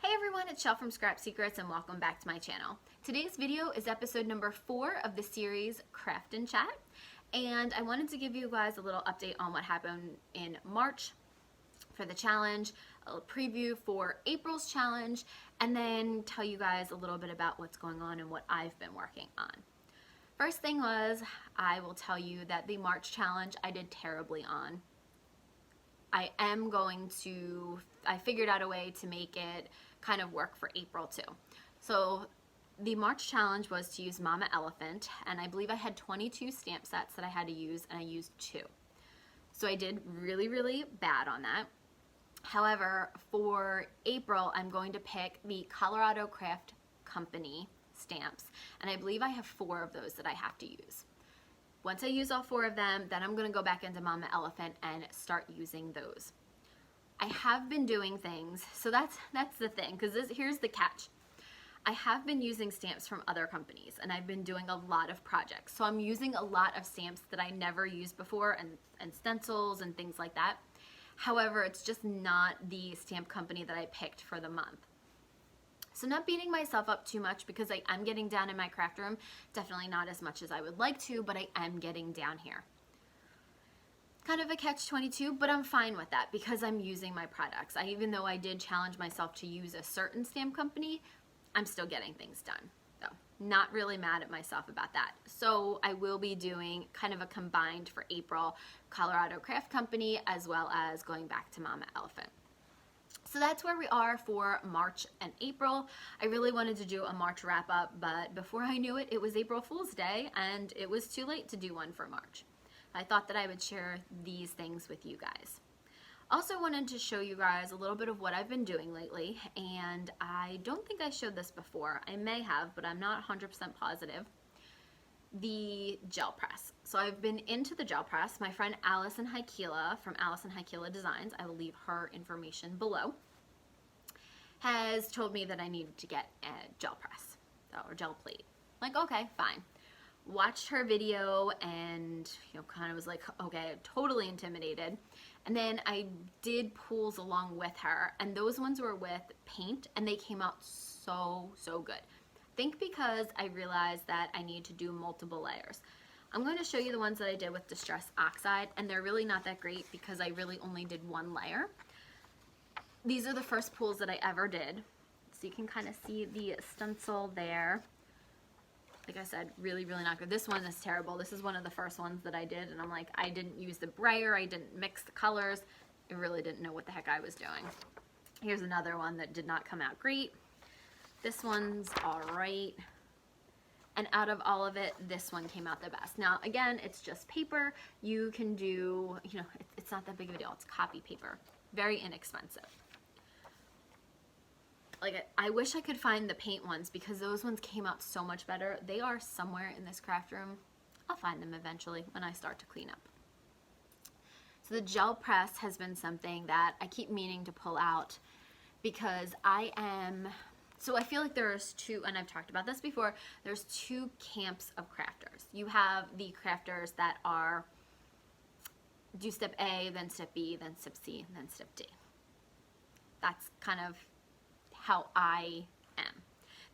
Hey everyone, it's Shell from Scrap Secrets and welcome back to my channel. Today's video is episode number 4 of the series Craft and Chat, and I wanted to give you guys a little update on what happened in March for the challenge, a little preview for April's challenge, and then tell you guys a little bit about what's going on and what I've been working on. First thing was, I will tell you that the March challenge I did terribly on. I figured out a way to make it kind of work for April too. So the March challenge was to use Mama Elephant, and I believe I had 22 stamp sets that I had to use, and I used 2. So I did really bad on that. However, for April, I'm going to pick the Colorado Craft Company stamps, and I believe I have 4 of those that I have to use. Once I use all 4 of them, then I'm going to go back into Mama Elephant and start using those. I have been doing things, so that's the thing, because here's the catch. I have been using stamps from other companies, and I've been doing a lot of projects. So I'm using a lot of stamps that I never used before, and stencils and things like that. However, it's just not the stamp company that I picked for the month. So not beating myself up too much, because I am getting down in my craft room. Definitely not as much as I would like to, but I am getting down here. Kind of a catch-22, but I'm fine with that because I'm using my products. Even though I did challenge myself to use a certain stamp company, I'm still getting things done. So not really mad at myself about that. So I will be doing kind of a combined for April Colorado Craft Company, as well as going back to Mama Elephant. So that's where we are for March and April. I really wanted to do a March wrap up, but before I knew it, it was April Fool's Day and it was too late to do one for March. I thought that I would share these things with you guys. Also wanted to show you guys a little bit of what I've been doing lately, and I don't think I showed this before. I may have, but I'm not 100% positive. The gel press. So I've been into the gel press. My friend Allison Hykela from Allison Hykela Designs, I will leave her information below, has told me that I needed to get a gel press or gel plate. Like, okay, fine. Watched her video and kind of was like, okay, totally intimidated. And then I did pools along with her, and those ones were with paint, and they came out so good. I think because I realized that I need to do multiple layers. I'm going to show you the ones that I did with Distress Oxide, and they're really not that great because I really only did 1 layer. These are the first pools that I ever did. So you can kind of see the stencil there. Like I said, really not good. This one is terrible. This is one of the first ones that I did, and I'm like, I didn't use the brayer, I didn't mix the colors. I really didn't know what the heck I was doing. Here's another one that did not come out great. This one's all right. And out of all of it, this one came out the best. Now, again, it's just paper. You can do, it's not that big of a deal. It's copy paper. Very inexpensive. Like, I wish I could find the paint ones because those ones came out so much better. They are somewhere in this craft room. I'll find them eventually when I start to clean up. So the gel press has been something that I keep meaning to pull out because so I feel like there's 2, and I've talked about this before, there's 2 camps of crafters. You have the crafters that do step A, then step B, then step C, and then step D. That's kind of how I am.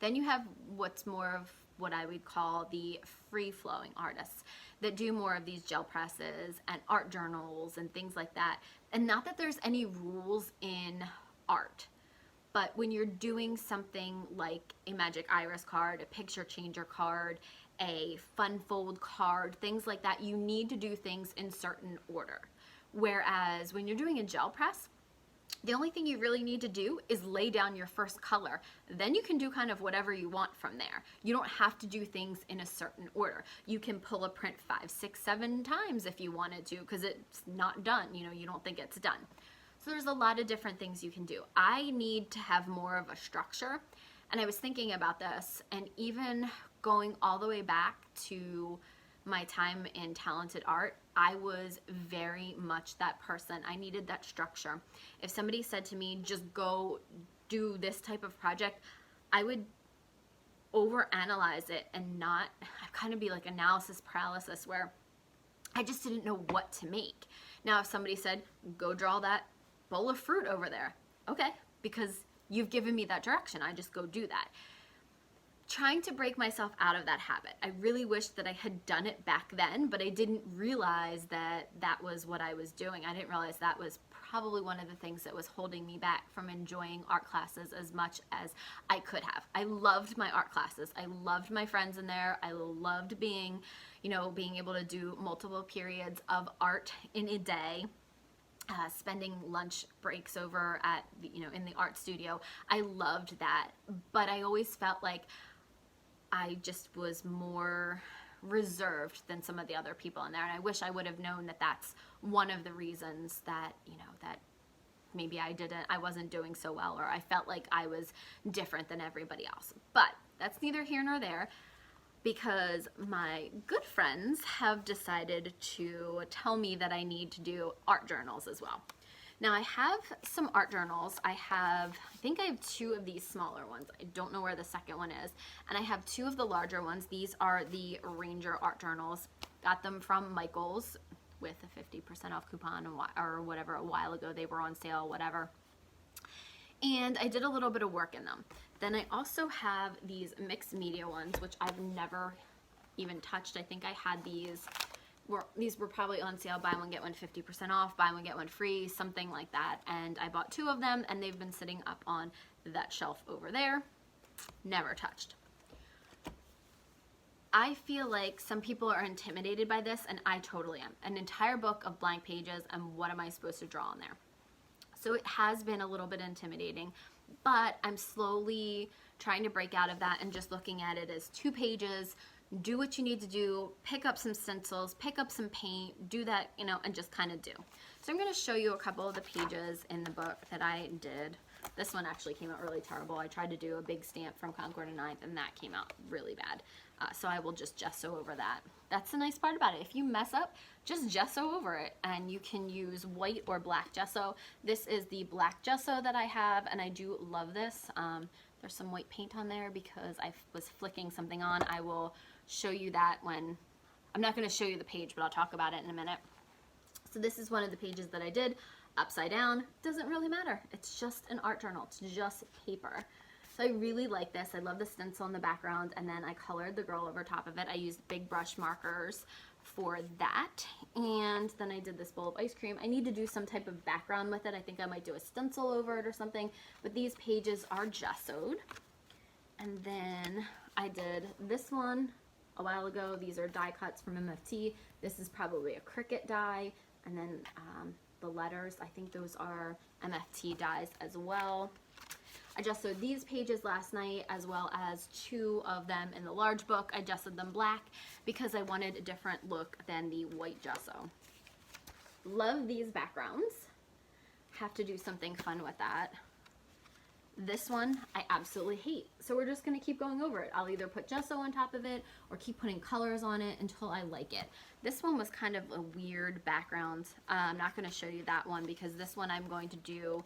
Then you have what's more of what I would call the free-flowing artists that do more of these gel presses and art journals and things like that. And not that there's any rules in art, but when you're doing something like a Magic Iris card, a picture changer card, a fun fold card, things like that, you need to do things in certain order. Whereas when you're doing a gel press, the only thing you really need to do is lay down your first color. Then you can do kind of whatever you want from there. You don't have to do things in a certain order. You can pull a print 5, 6, 7 times if you wanted to because it's not done. You don't think it's done. So there's a lot of different things you can do. I need to have more of a structure, and I was thinking about this, and even going all the way back to my time in talented art, I was very much that person. I needed that structure. If somebody said to me, just go do this type of project, I would overanalyze it and not kind of be like analysis paralysis where I just didn't know what to make. Now, if somebody said, go draw that bowl of fruit over there, okay, because you've given me that direction. I just go do that. Trying to break myself out of that habit. I really wish that I had done it back then, but I didn't realize that that was what I was doing. I didn't realize that was probably one of the things that was holding me back from enjoying art classes as much as I could have. I loved my art classes. I loved my friends in there. I loved being able to do multiple periods of art in a day. Spending lunch breaks over at in the art studio. I loved that, but I always felt like I just was more reserved than some of the other people in there. And I wish I would have known that that's one of the reasons that, that maybe I wasn't doing so well, or I felt like I was different than everybody else. But that's neither here nor there, because my good friends have decided to tell me that I need to do art journals as well. Now I have some art journals. I think I have 2 of these smaller ones. I don't know where the second one is. And I have 2 of the larger ones. These are the Ranger art journals. Got them from Michael's with a 50% off coupon or whatever a while ago. They were on sale, whatever. And I did a little bit of work in them. Then I also have these mixed media ones, which I've never even touched. I think I had these were probably on sale, buy one get one 50% off, buy one get one free, something like that. And I bought 2 of them, and they've been sitting up on that shelf over there, never touched. I feel like some people are intimidated by this, and I totally am. An entire book of blank pages, and what am I supposed to draw on there? So it has been a little bit intimidating, but I'm slowly trying to break out of that and just looking at it as 2 pages. Do what you need to do, pick up some stencils, pick up some paint, do that, and just kind of do. So I'm going to show you a couple of the pages in the book that I did. This one actually came out really terrible. I tried to do a big stamp from Concord and Ninth, and that came out really bad. So I will just gesso over that. That's the nice part about it. If you mess up, just gesso over it, and you can use white or black gesso. This is the black gesso that I have, and I do love this. There's some white paint on there because I was flicking something on. I will show you that when, I'm not going to show you the page, but I'll talk about it in a minute. So this is one of the pages that I did upside down. Doesn't really matter. It's just an art journal. It's just paper. So I really like this. I love the stencil in the background, and then I colored the girl over top of it. I used big brush markers for that, and then I did this bowl of ice cream. I need to do some type of background with it. I think I might do a stencil over it or something, but these pages are gessoed. And then I did this one a while ago. These are die cuts from MFT. This is probably a Cricut die, and then the letters, I think those are MFT dies as well. I gessoed these pages last night, as well as 2 of them in the large book. I gessoed them black because I wanted a different look than the white gesso. Love these backgrounds. Have to do something fun with that. This one I absolutely hate, so we're just going to keep going over it. I'll either put gesso on top of it or keep putting colors on it until I like it. This one was kind of a weird background. I'm not going to show you that one because this one I'm going to do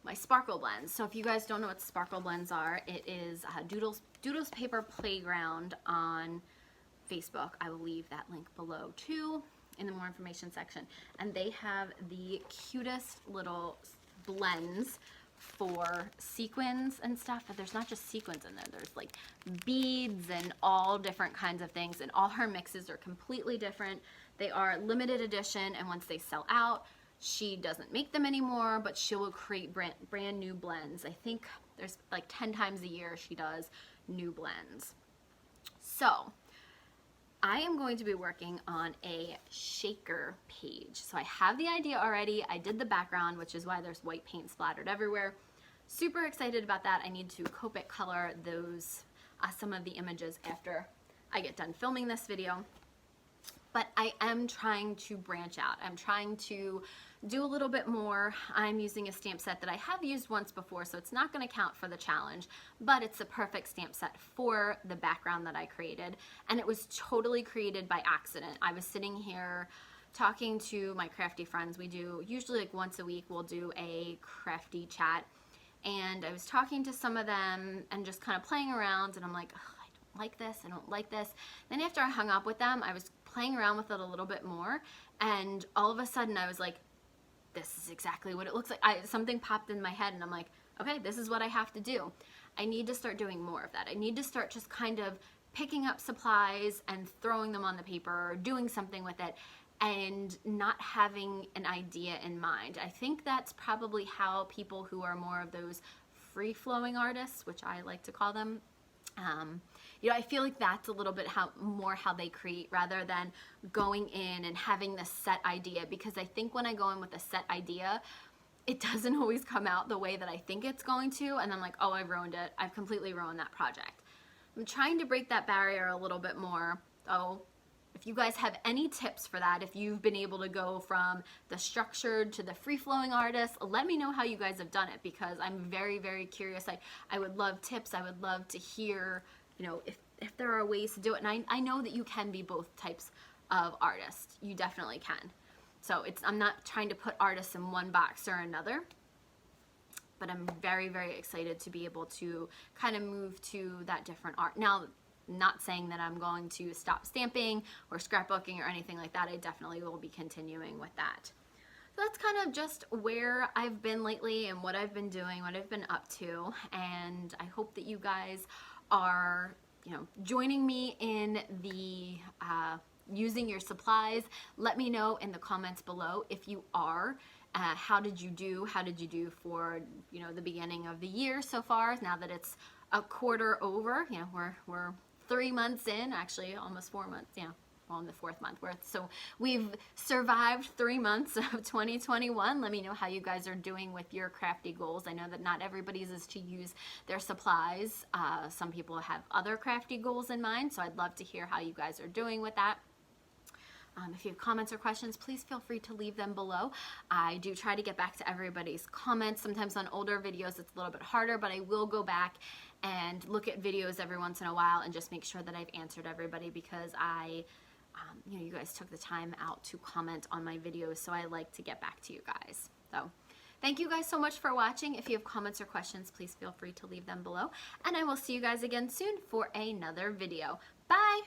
my sparkle blends. So if you guys don't know what sparkle blends are, it is Doodles Paper Playground on Facebook. I will leave that link below too in the more information section. And they have the cutest little blends for sequins and stuff, but there's not just sequins in there. There's like beads and all different kinds of things, and all her mixes are completely different. They are limited edition, and once they sell out, she doesn't make them anymore, but she will create brand new blends. I think there's like 10 times a year she does new blends. So I am going to be working on a shaker page. So I have the idea already. I did the background, which is why there's white paint splattered everywhere. Super excited about that. I need to Copic color those some of the images after I get done filming this video. But I am trying to branch out. I'm trying to do a little bit more. I'm using a stamp set that I have used once before, so it's not going to count for the challenge, but it's a perfect stamp set for the background that I created, and it was totally created by accident. I was sitting here talking to my crafty friends. We do usually like once a week, we'll do a crafty chat, and I was talking to some of them and just kind of playing around, and I'm like, oh, I don't like this, I don't like this. Then after I hung up with them, I was playing around with it a little bit more, and all of a sudden I was like, this is exactly what it looks like. Something popped in my head, and I'm like, okay, this is what I have to do. I need to start doing more of that. I need to start just kind of picking up supplies and throwing them on the paper or doing something with it and not having an idea in mind. I think that's probably how people who are more of those free-flowing artists, which I like to call them, I feel like that's a little bit how they create, rather than going in and having this set idea. Because I think when I go in with a set idea, it doesn't always come out the way that I think it's going to, and I'm like, oh, I ruined it. I've completely ruined that project. I'm trying to break that barrier a little bit more. So if you guys have any tips for that, if you've been able to go from the structured to the free-flowing artist, let me know how you guys have done it, because I'm very, very curious. I would love tips. I would love to hear, if there are ways to do it. And I know that you can be both types of artists. You definitely can. So I'm not trying to put artists in one box or another, but I'm very, very excited to be able to kind of move to that different art. Now, not saying that I'm going to stop stamping or scrapbooking or anything like that. I definitely will be continuing with that. So that's kind of just where I've been lately and what I've been doing, what I've been up to. And I hope that you guys are, joining me in the using your supplies. Let me know in the comments below if you are. How did you do? How did you do for the beginning of the year so far? Now that it's a quarter over, we're 3 months in, actually almost 4 months. Well, in the 4th month. So we've survived 3 months of 2021. Let me know how you guys are doing with your crafty goals. I know that not everybody's is to use their supplies. Some people have other crafty goals in mind, so I'd love to hear how you guys are doing with that. If you have comments or questions, please feel free to leave them below. I do try to get back to everybody's comments. Sometimes on older videos it's a little bit harder, but I will go back and look at videos every once in a while and just make sure that I've answered everybody, because you guys took the time out to comment on my videos, so I like to get back to you guys. So thank you guys so much for watching. If you have comments or questions, please feel free to leave them below, and I will see you guys again soon for another video. Bye!